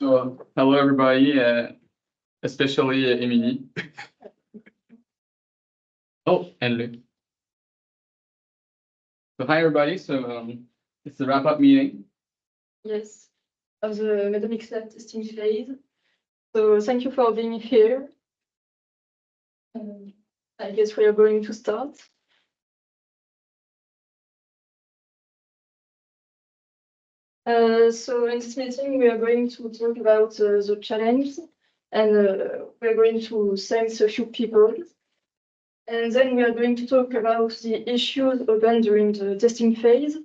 So, hello everybody, especially Emily. Oh, and Luke. So hi everybody, so it's the wrap-up meeting. Yes, of the MEDomicsLab testing phase. So thank you for being here. I guess we are going to start. So in this meeting, we are going to talk about the challenge, and we are going to thank a few people. And then we are going to talk about the issues open during the testing phase,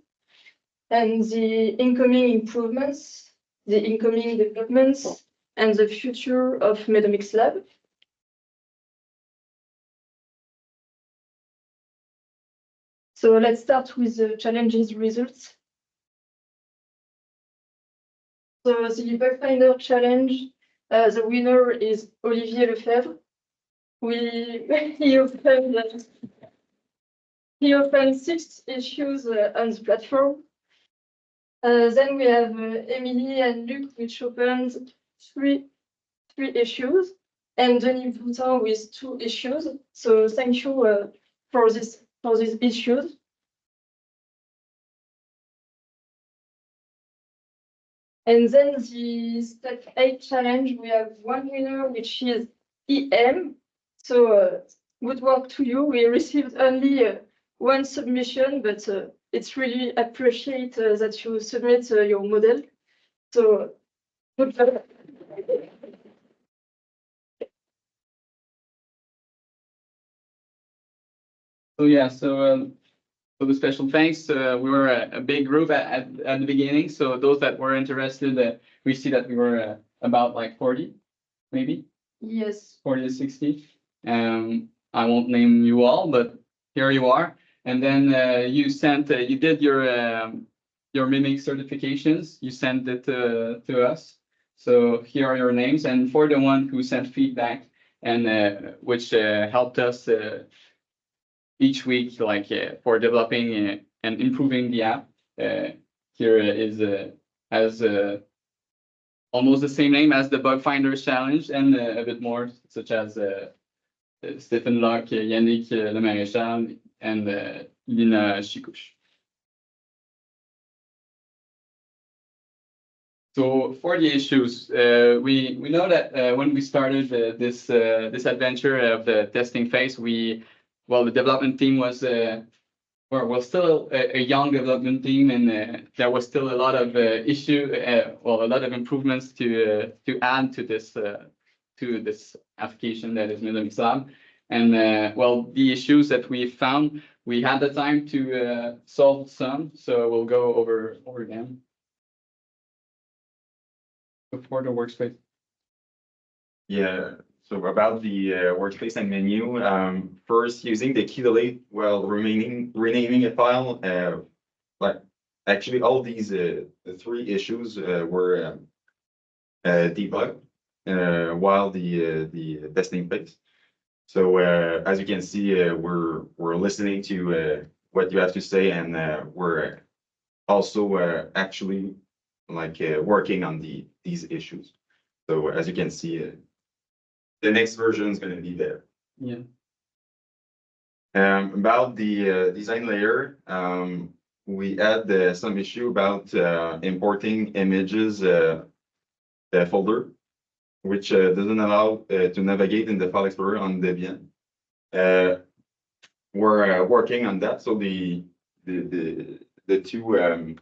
and the incoming improvements, the incoming developments, and the future of MEDomicsLab. So let's start with the challenges results. So the bug finder challenge, the winner is Olivier Lefebvre. He opened 6 issues on the platform. Then we have Emily and Luc, which opened three issues, and Denis Boutin with 2 issues. So thank you for these issues. And then the step 8 challenge, we have 1 winner, which is EM. So good work to you. We received only 1 submission, but it's really appreciate that you submit your model. So good job. So yeah, so the special thanks. We were a big group at the beginning. So those that were interested, we see that we were about like 40, maybe. Yes. 40 to 60. I won't name you all, but here you are. And then you did your mimic certifications. You sent it to us. So here are your names. And for the one who sent feedback and which helped us each week, like for developing and improving the app, here is has almost the same name as the Bug Finders Challenge and a bit more, such as Stephen Locke, Yannick Lemaréchal, and Lina Chikouche. So for the issues, we know that when we started this adventure of the testing phase, the development team was still a young development team, and there was still a lot of a lot of improvements to add to this application that is MEDomicsLab. And the issues that we found, we had the time to solve some, so we'll go over them. Before the workspace. Yeah, so about the workspace and menu, first using the key delete while renaming a file, but actually all these the 3 issues were debugged while the testing phase. So as you can see, we're listening to what you have to say, and we're also actually like working on these issues. So as you can see, the next version is going to be there. Yeah. About the design layer, we had some issue about importing images folder, which doesn't allow to navigate in the file explorer on Debian. We're working on that. So the 2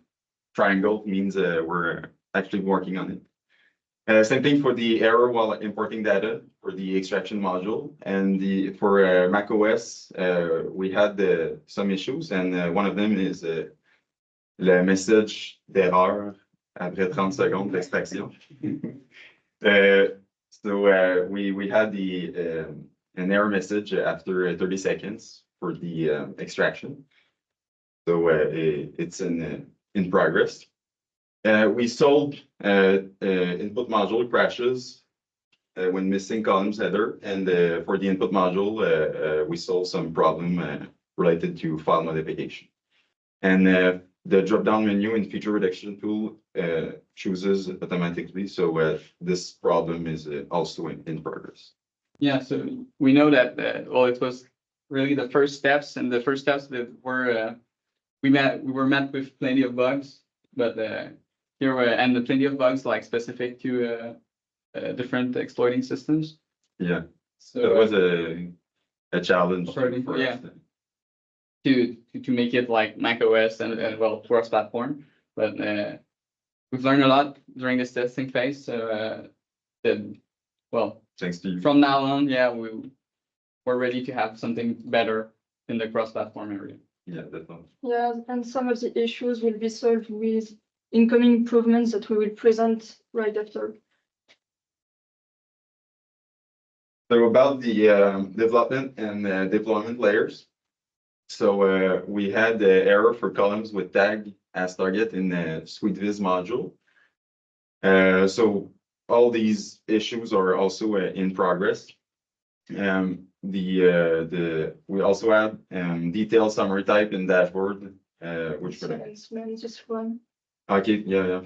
triangle means we're actually working on it. Same thing for the error while importing data for the extraction module, and for macOS we had some issues, and one of them is le message d'erreur après 30 secondes d'extraction. So we had an error message after 30 seconds for the extraction. So it's in progress. We solved input module crashes when missing columns header, and for the input module, we solved some problem related to file modification. And the drop-down menu in feature reduction tool chooses automatically. So this problem is also in progress. Yeah, so we know that, well, it was really the first steps, and the first steps that were, we were met with plenty of bugs, but here were, and the plenty of bugs like specific to different exploiting systems. Yeah, So that was a challenge for yeah. us. To make it like Mac OS and well, cross-platform, but we've learned a lot during this testing phase. So well, Thanks to you. from now on, yeah, we're ready to have something better in the cross-platform area. Yeah, definitely. Yeah, and some of the issues will be solved with incoming improvements that we will present right after. So about the development and deployment layers. So we had the error for columns with tag as target in the SuiteViz module. So all these issues are also in progress. We also have detailed summary type in dashboard, which would. This one. Okay, yeah.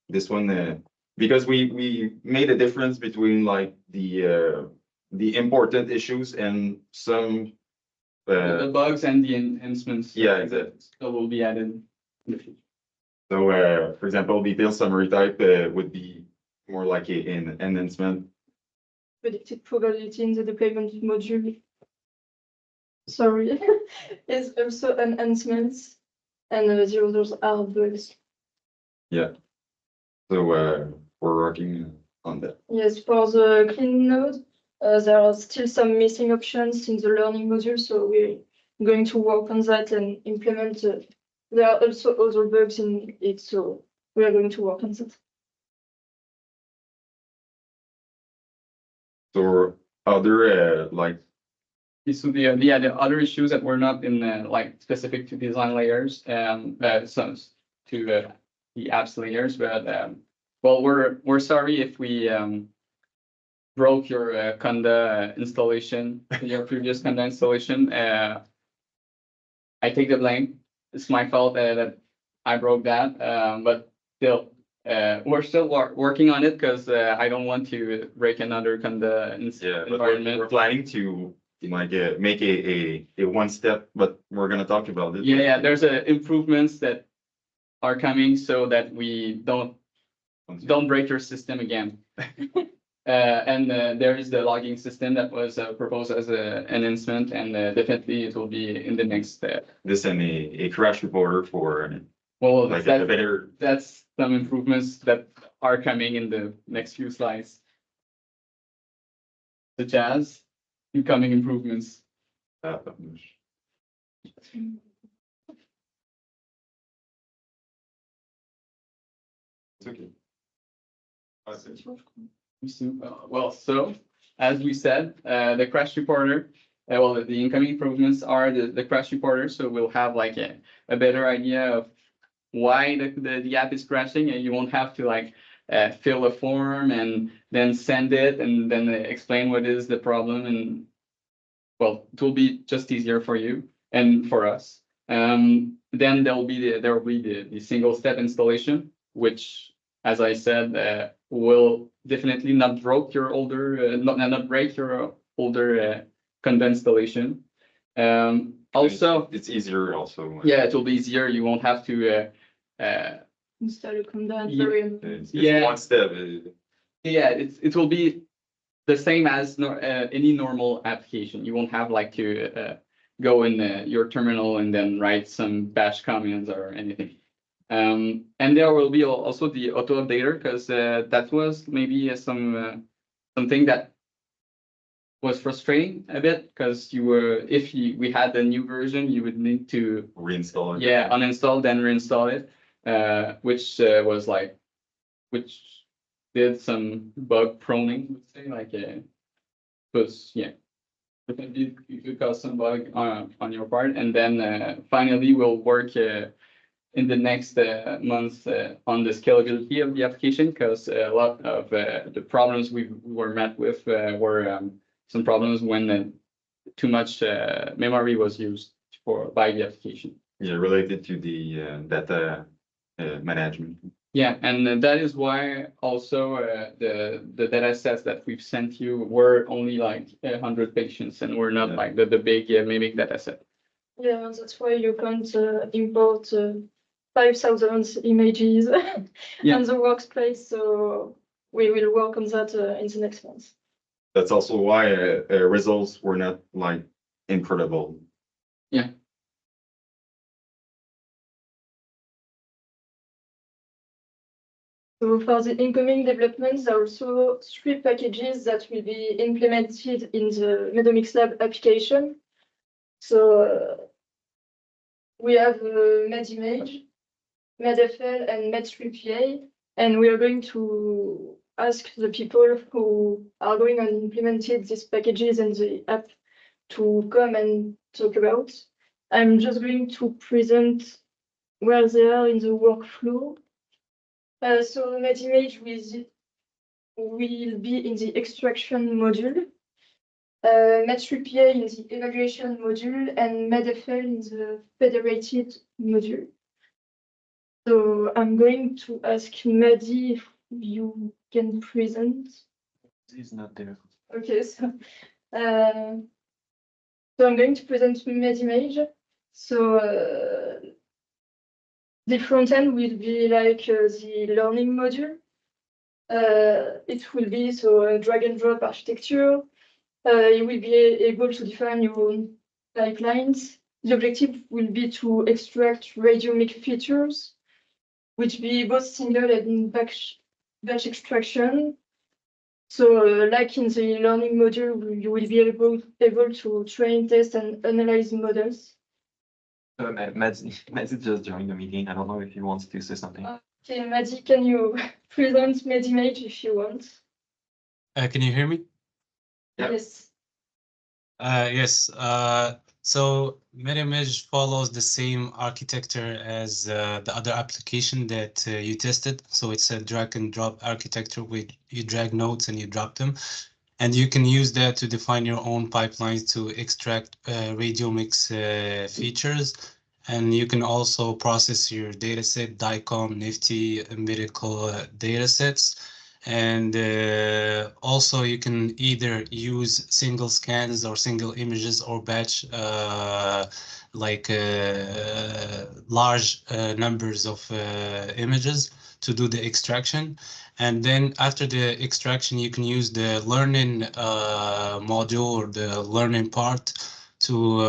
This one, because we made a difference between like the important issues and some. The bugs and the enhancements. Yeah, exactly. That will be added in the future. So, for example, detailed summary type would be more like an enhancement. Predicted probability in the deployment module. Sorry, is also enhancements, and the others are bugs. Yeah. So we're working on that. Yes, for the clean node, there are still some missing options in the learning module, so we're going to work on that and implement. There are also other bugs in it, so we are going to work on that. So other like. So the other issues that were not in like specific to design layers and some to the apps layers, but well, we're sorry if we broke your Conda installation, your previous Conda installation. I take the blame. It's my fault that I broke that, but still, we're still working on it because I don't want to break another Conda environment. We're planning to like make a one step, but we're gonna talk about it. Yeah, there's improvements that are coming so that we don't break your system again. And there is the logging system that was proposed as an enhancement, and definitely it will be in the next. This and a crash reporter for well, like a better. That's some improvements that are coming in the next few slides, such as incoming improvements. It's okay. Well, so as we said, the crash reporter, well, the incoming improvements are the crash reporter. So we'll have like a better idea of why the app is crashing, and you won't have to like fill a form and then send it and then explain what is the problem. And well, it will be just easier for you and for us. Then there will be the single step installation, which, as I said, will definitely not break your older Conda installation. Also, it's easier also. Yeah, it will be easier. You won't have to install a Conda. It's one step. Yeah, it will be the same as any normal application. You won't have like to go in your terminal and then write some bash commands or anything. And there will be also the auto updater, because that was maybe something that was frustrating a bit, because if we had a new version, you would need to reinstall it. Yeah, uninstall then reinstall it, which did some bug proning, would say, like because yeah, you could cause some bug on your part, and then finally we'll work in the next months on the scalability of the application, because a lot of the problems we were met with were some problems when too much memory was used by the application. Yeah, related to the data management. Yeah, and that is why also the data sets that we've sent you were only like 100 patients and were not like the big mimic data set. Yeah, that's why you can't import 5,000 images on the workspace. So we will work on that in the next month. That's also why results were not like incredible. Yeah. So for the incoming developments, there are also 3 packages that will be implemented in the MEDomicsLab application. So we have MEDimage, MEDFL, and MED3PA, and we are going to ask the people who are going and implemented these packages in the app to come and talk about. I'm just going to present where they are in the workflow. So MEDimage will be in the extraction module, MED3PA in the evaluation module, and MEDFL in the federated module. So I'm going to ask Mehdi if you can present. He's not there. Okay, so I'm going to present MEDimage. So the front end will be like the learning module. It will be so a drag and drop architecture. You will be able to define your own pipelines. The objective will be to extract radiomic features, which be both single and batch extraction. So like in the learning module, you will be able to train, test, and analyze models. Mads just joined the meeting. I don't know if he wants to say something. Okay, Madi, can you present MEDimage if you want? Can you hear me? Yep. Yes. Yes. So MEDimage follows the same architecture as the other application that you tested. So it's a drag and drop architecture where you drag nodes and you drop them. And you can use that to define your own pipelines to extract radiomics features. And you can also process your dataset, DICOM, NIFTY, medical datasets. And also you can either use single scans or single images or batch large numbers of images to do the extraction. And then after the extraction, you can use the learning module or the learning part to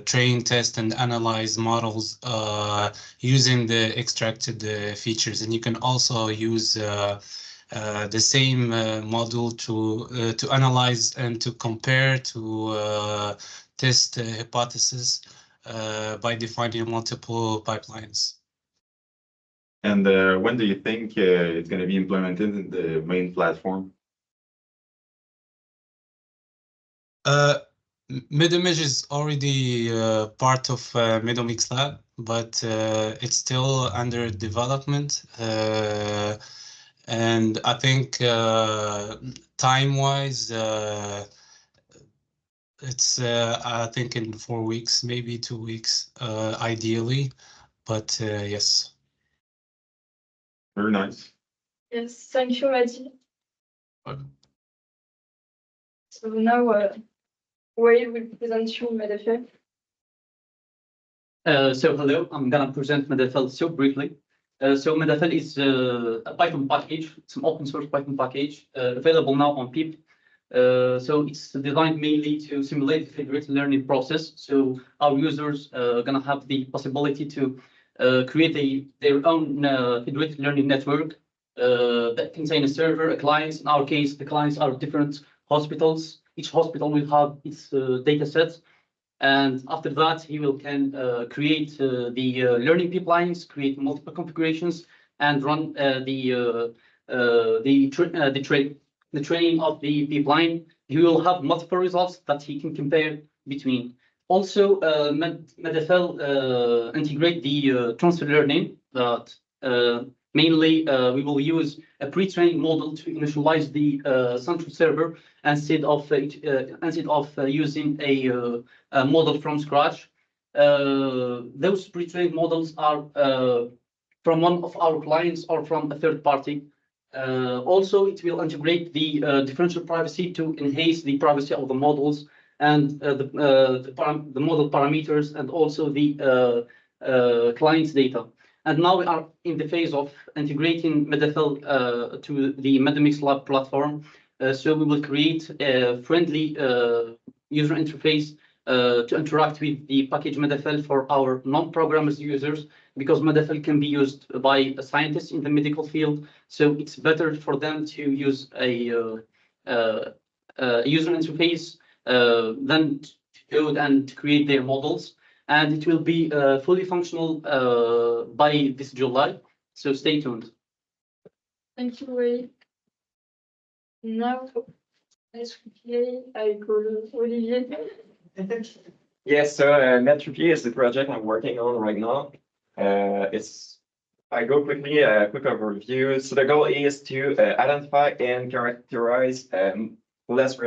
train, test, and analyze models using the extracted features. And you can also use the same module to analyze and to compare to test hypotheses by defining multiple pipelines. And when do you think it's going to be implemented in the main platform? MEDimage is already part of MEDomicsLab, but it's still under development. And I think time-wise, it's I think in 4 weeks, maybe 2 weeks, ideally. But yes. Very nice. Yes, thank you, Madi. Welcome. So now, Wade will present you MEDFL. So hello, I'm gonna present MEDFL so briefly. So MEDFL is a Python package. It's an open source Python package available now on PIP. So it's designed mainly to simulate the federated learning process. So our users are gonna have the possibility to create their own federated learning network that contain a server, a client. In our case, the clients are different hospitals. Each hospital will have its data set. And after that, he can create the learning pipelines, create multiple configurations, and run the training of the pipeline. He will have multiple results that he can compare between. Also, MEDFL integrate the transfer learning that mainly we will use a pre-trained model to initialize the central server instead of using a model from scratch. those pre-trained models are from one of our clients or from a third party. Also, it will integrate the differential privacy to enhance the privacy of the models and the model parameters and also the client's data. And now we are in the phase of integrating MEDomics to the MEDomicsLab platform. So we will create a friendly user interface to interact with the package MEDomics for our non-programmers users, because MEDomics can be used by scientists in the medical field. So it's better for them to use a user interface than to code and create their models. And it will be fully functional by this July. So stay tuned. Thank you, Ray. Now, let's play. I call Olivier. Yes, so MED3P is the project I'm working on right now. I go quickly, a quick overview. So the goal is to identify and characterize less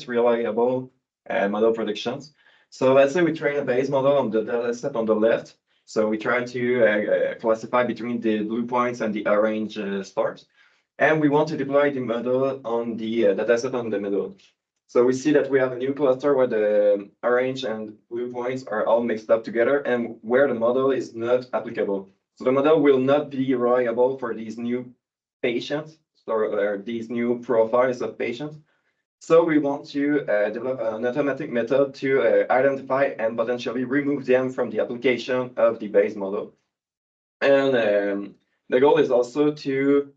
reliable model predictions. So let's say we train a base model on the data set on the left. So we try to classify between the blue points and the orange stars. And we want to deploy the model on the data set on the middle. So we see that we have a new cluster where the orange and blue points are all mixed up together and where the model is not applicable. So the model will not be reliable for these new patients or these new profiles of patients. So we want to develop an automatic method to identify and potentially remove them from the application of the base model. And the goal is also to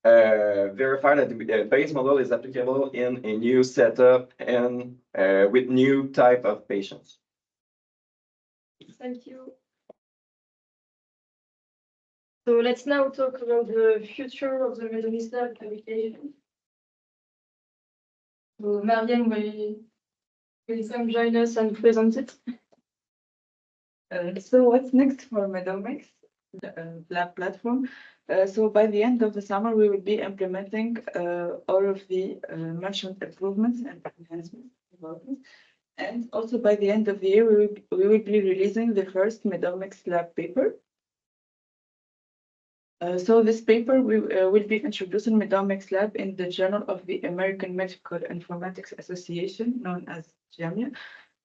verify that the base model is applicable in a new setup and with new type of patients. Thank you. So let's now talk about the future of the MEDomicsLab application. So Marianne will come join us and present it. So what's next for MEDomics Lab platform? So by the end of the summer, we will be implementing all of the mentioned improvements and enhancements. And also by the end of the year, we will be releasing the first MEDomicsLab paper. So this paper will be introducing MEDomicsLab in the Journal of the American Medical Informatics Association, known as JAMIA.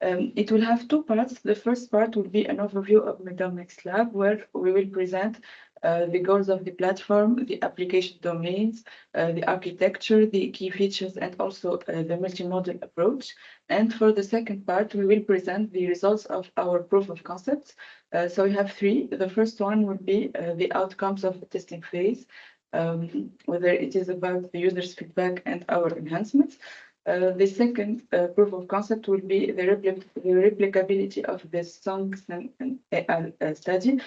It will have two parts. The first part will be an overview of MEDomicsLab, where we will present the goals of the platform, the application domains, the architecture, the key features, and also the multimodal approach. And for the second part, we will present the results of our proof of concepts. So we have three. The first one will be the outcomes of the testing phase, whether it is about the user's feedback and our enhancements. The second proof of concept will be the replicability of the songs and AI study.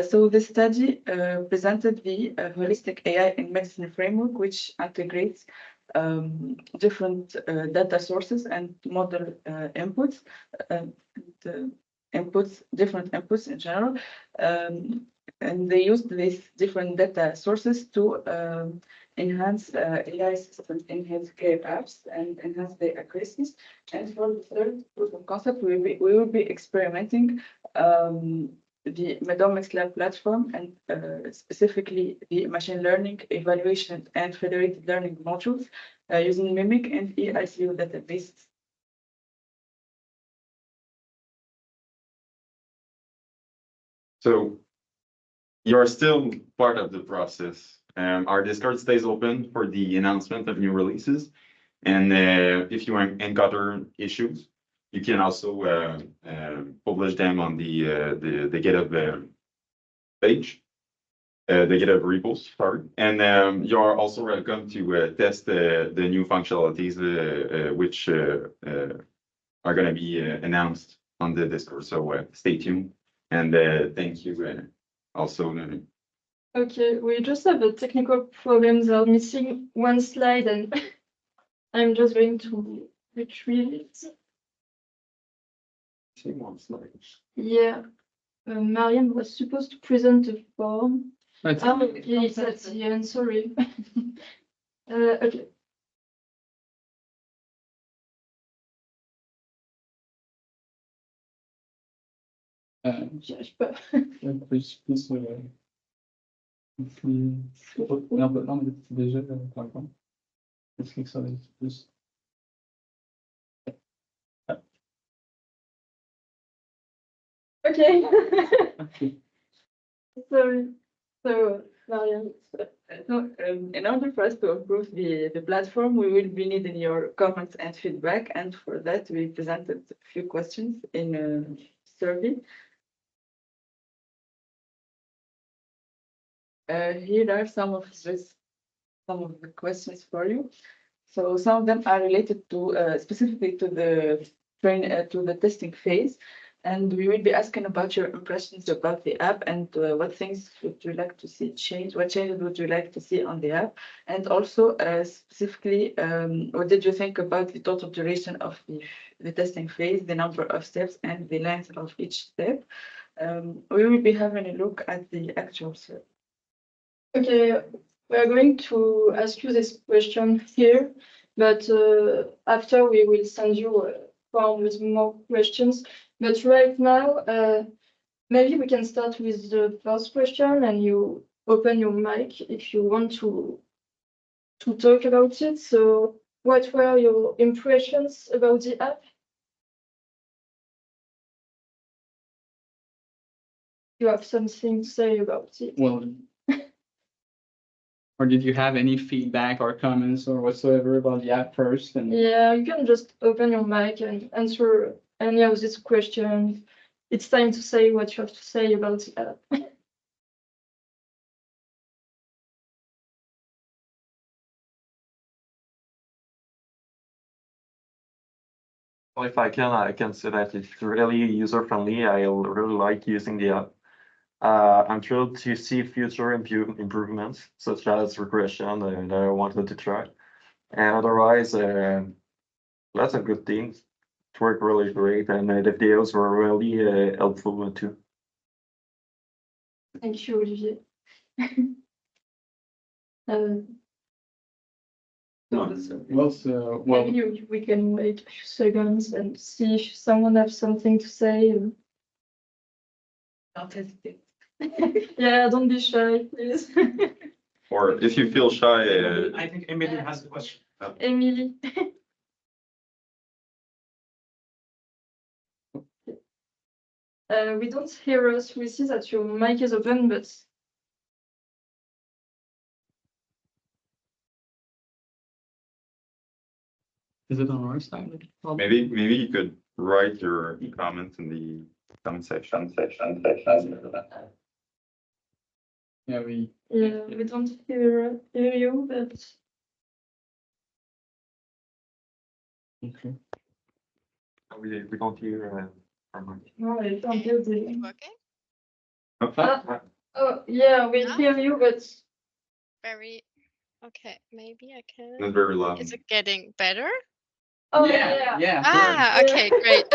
So the study presented the holistic AI in medicine framework, which integrates different data sources and model inputs, different inputs in general. And they used these different data sources to enhance AI systems in healthcare apps and enhance their accuracies. And for the third proof of concept, we will be experimenting the MEDomicsLab platform and specifically the machine learning, evaluation, and federated learning modules using Mimic and EICU databases. So you're still part of the process. Our Discord stays open for the announcement of new releases. And if you encounter issues, you can also publish them on the GitHub page, the GitHub repos, sorry. And you're also welcome to test the new functionalities which are going to be announced on the Discord. So stay tuned. And thank you also. Okay, we just have a technical problem. They're missing one slide, and I'm just going to retrieve it. Same one slide. Yeah, Marianne was supposed to present the form. That's- Okay, it's at the end, sorry. Okay. J'y arrive pas. Plus, non, mais déjà, par exemple, est-ce que ça va être plus? Okay. Sorry. So, Marianne. So, in order for us to improve the platform, we will be needing your comments and feedback. And for that, we presented a few questions in a survey. Here are some of the questions for you. So some of them are related to specifically to the testing phase. And we will be asking about your impressions about the app and what things would you like to see change, what changes would you like to see on the app? And also specifically, what did you think about the total duration of the testing phase, the number of steps and the length of each step? We will be having a look at the actual survey. Okay, we are going to ask you this question here, but after we will send you a form with more questions. But right now, maybe we can start with the first question and you open your mic if you want to talk about it. So what were your impressions about the app? You have something to say about it? Well, or did you have any feedback or comments or whatsoever about the app first? And Yeah, you can just open your mic and answer any of these questions. It's time to say what you have to say about the app. Well, if I can say that it's really user-friendly. I really like using the app. I'm thrilled to see future improvements, such as regression that I wanted to try. And otherwise, lots of good things. It worked really great, and the videos were really helpful too. Thank you, Olivier. well, Maybe we can wait a few seconds and see if someone has something to say. Don't hesitate. Yeah, don't be shy, please. Or if you feel shy, I think Emily has a question. Emily. We don't hear us. We see that your mic is open, but is it on our side? maybe you could write your comments in the comment section. Yeah, we don't hear you, but okay. We don't hear from no, I don't hear the. Working? Oh, yeah, we hear you, but Very okay. Maybe I can. Not very loud. Is it getting better? oh Yeah. Ah, Yeah. okay, great.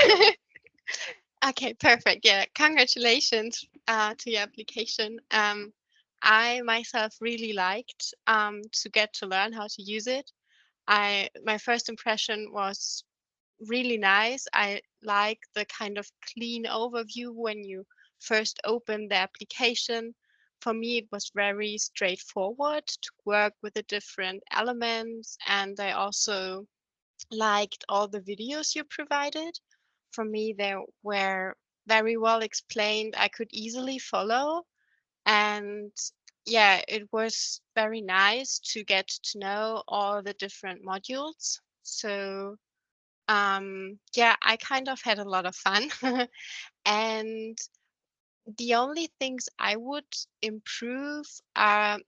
Okay, perfect. Yeah, congratulations to your application. I myself really liked to get to learn how to use it. My first impression was really nice. I like the kind of clean overview when you first open the application. For me, it was very straightforward to work with the different elements, and I also liked all the videos you provided. For me, they were very well explained. I could easily follow, and yeah, it was very nice to get to know all the different modules. So yeah, I kind of had a lot of fun. And the only things I would improve are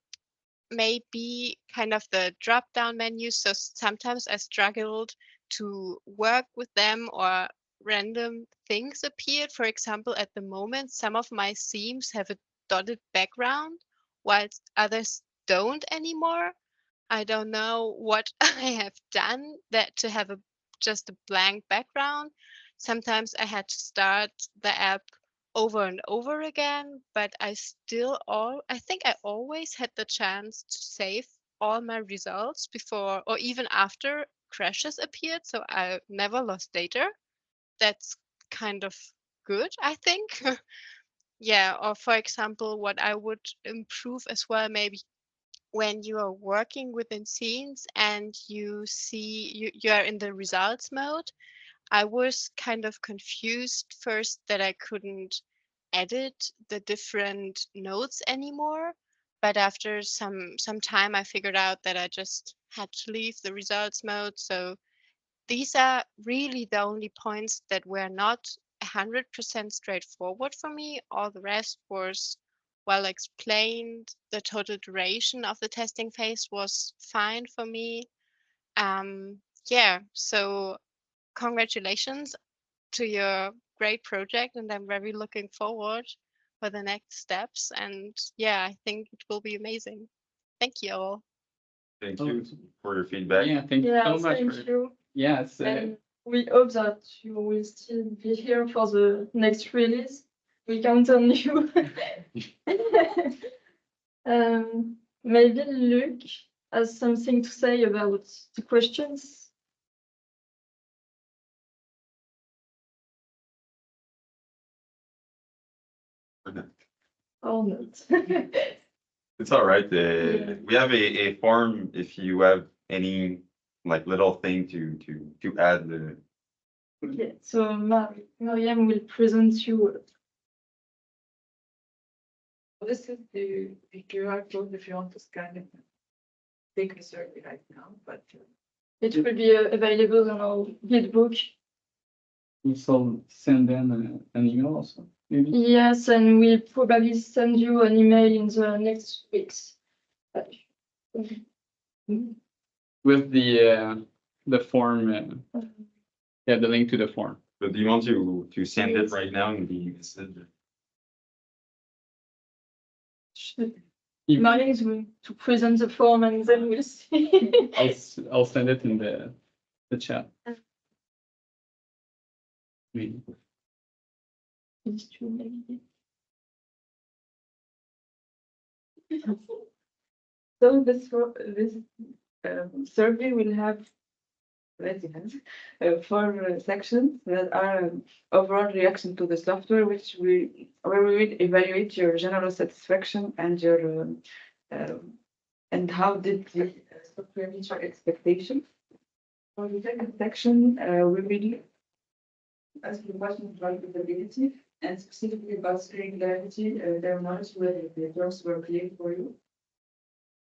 maybe kind of the drop down menus. So sometimes I struggled to work with them, or random things appeared. For example, at the moment, some of my themes have a dotted background, whilst others don't anymore. I don't know what I have done that to have just a blank background. Sometimes I had to start the app over and over again, but I think I always had the chance to save all my results before or even after crashes appeared, so I never lost data. That's kind of good, I think. Yeah, or for example, what I would improve as well, maybe when you are working within scenes and you see you are in the results mode. I was kind of confused first that I couldn't edit the different notes anymore. But after some time, I figured out that I just had to leave the results mode. So these are really the only points that were not 100% straightforward for me. All the rest was well explained. The total duration of the testing phase was fine for me. Yeah, so congratulations to your great project, and I'm very looking forward for the next steps. And yeah, I think it will be amazing. Thank you all. Thank you for your feedback. Yeah, thank you Yeah, so much. thank you. Yes. And we hope that you will still be here for the next release. We count on you. Maybe Luc has something to say about the questions. Or not. It's all right. Yeah. We have a form if you have any like little thing to add. Okay, so Mariam will present you. This is the QR code if you want to scan it. Take a survey right now, but It will be available on our GitBook. We shall send them an email also, maybe. Yes, and we'll probably send you an email in the next weeks. With the form, yeah, the link to the form. But do you want to send it right now and be listed? Mariam is going to present the form and then we'll see. I'll send it in the chat. Maybe. It's true, maybe. so this survey will have four sections that are overall reaction to the software, where we will evaluate your general satisfaction and your and how did the software meet your expectations. For the second section, we will ask the questions about usability and specifically about granularity, terminology, whether the terms were clear for you.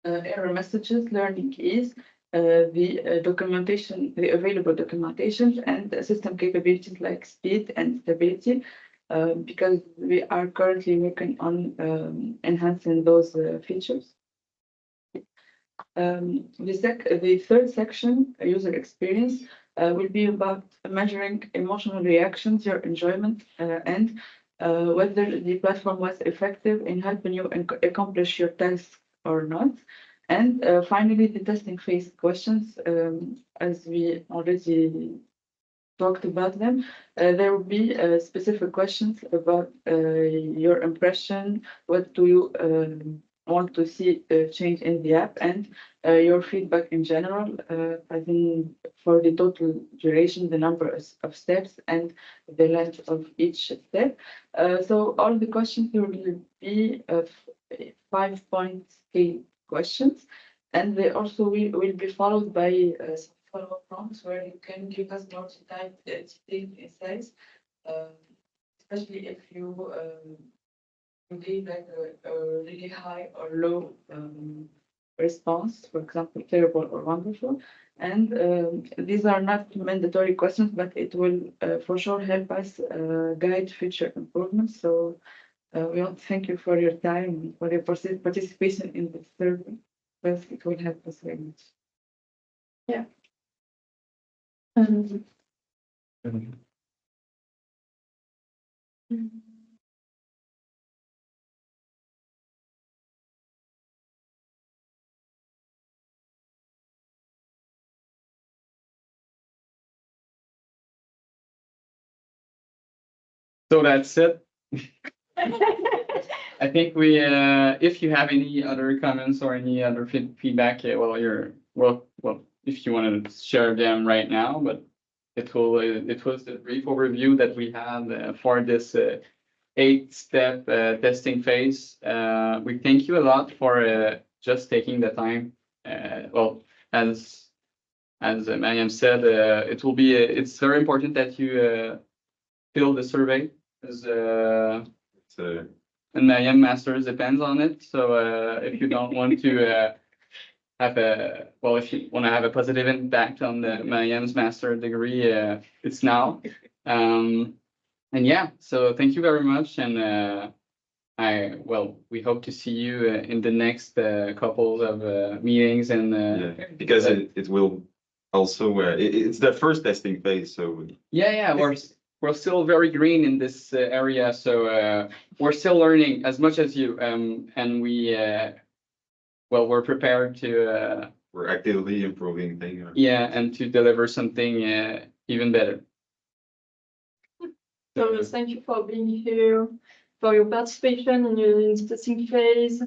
Error messages, learning keys, the documentation, the available documentation, and system capabilities like speed and stability, because we are currently working on enhancing those features. The third section, user experience, will be about measuring emotional reactions, your enjoyment, and whether the platform was effective in helping you accomplish your tasks or not. And finally, the testing phase questions, as we already talked about them, there will be specific questions about your impression, what do you want to see change in the app, and your feedback in general, I think for the total duration, the number of steps, and the length of each step. So all the questions will be 5-point scale questions, and they also will be followed by some follow-up prompts where you can give us more detailed insights, especially if you gave like a really high or low response, for example, terrible or wonderful. And these are not mandatory questions, but it will for sure help us guide future improvements. So we want to thank you for your time and for your participation in this survey, because it will help us very much. Yeah. So that's it. I think we, if you have any other comments or any other feedback, well, if you want to share them right now, but it was the brief overview that we had for this 8-step testing phase. We thank you a lot for just taking the time. Well, as Mariam said, it's very important that you fill the survey, as and Mariam Masters depends on it. So if you don't want to if you want to have a positive impact on the Mariam's master degree, it's now. And yeah, so thank you very much. And we hope to see you in the next couple of meetings. And yeah, because it will also it's the first testing phase. So yeah, we're still very green in this area. So we're still learning as much as you. And we're prepared to. We're actively improving things. Yeah, and to deliver something even better. So thank you for being here, for your participation in the testing phase,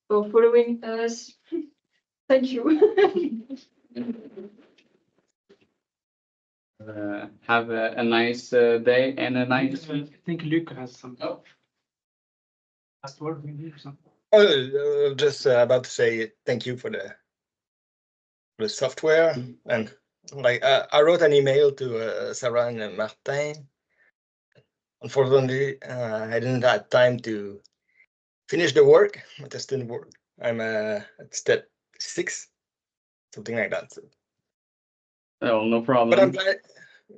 for following us. Thank you. Have a nice day and a nice. I think Luke has some Oh. last word maybe or something. Oh, just about to say thank you for the software, and like I wrote an email to Sarah and Martin. Unfortunately, I didn't have time to finish the work, my testing work. I'm at step 6, something like that. So. Oh, no problem.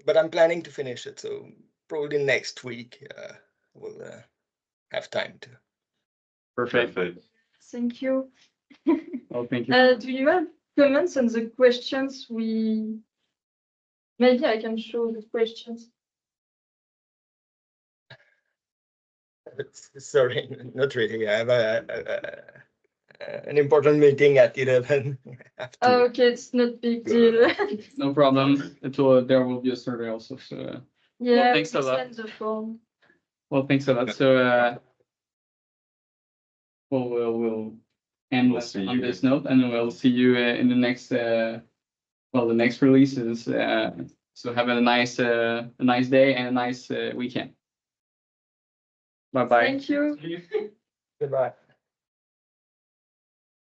But I'm planning to finish it, so probably next week we'll have time to. Perfect. Thank you. Well, thank you. Do you have comments on the questions we? Maybe I can show the questions. Sorry, not really. I have an important meeting at 11. Okay, it's not big deal. No problem. There will be a survey also. So Yeah, thanks a lot. send the form. Well, thanks a lot. So we'll end on this note, and we'll see you in the next the next releases. So have a nice day and a nice weekend. Bye bye. Thank you. Goodbye.